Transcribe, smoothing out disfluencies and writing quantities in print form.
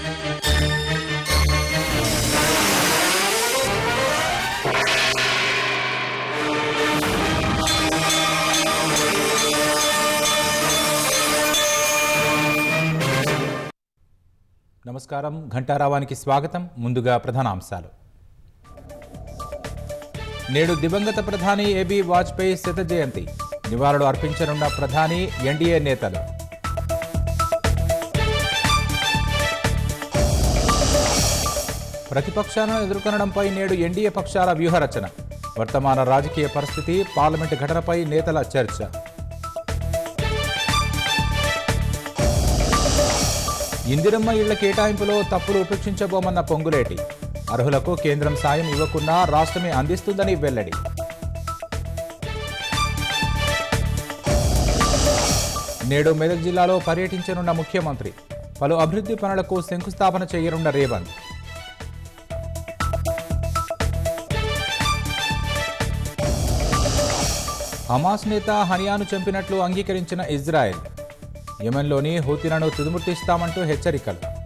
నమస్కారం, ఘంటారావానికి స్వాగతం. ముందుగా ప్రధానాంశాలు. నేడు దివంగత ప్రధాని ఏబీ వాజ్పేయి శత జయంతి. నివాళులు అర్పించనున్న ప్రధాని, ఎన్డీఏ నేతలు. ప్రతిపక్షాలను ఎదుర్కొనడంపై నేడు ఎన్డీఏ పక్షాల వ్యూహరచన. వర్తమాన రాజకీయ పరిస్థితి, పార్లమెంటు ఘటనపై నేతల చర్చ. ఇందిరమ్మ ఇళ్ల కేటాయింపులో తప్పులు ఉపేక్షించబోమన్న పొంగులేటి. అర్హులకు కేంద్రం సాయం ఇవ్వకున్నా రాష్ట్రమే అందిస్తుందని వెల్లడి. నేడు మెదక్ జిల్లాలో పర్యటించనున్న ముఖ్యమంత్రి. పలు అభివృద్ధి పనులకు శంకుస్థాపన చేయనున్న రేవంత్. హమాస్ నేత హనియాను చంపినట్లు అంగీకరించిన ఇజ్రాయెల్. యెమెన్లోని హూతీలను తుదిముట్టిస్తామంటూ హెచ్చరికలు.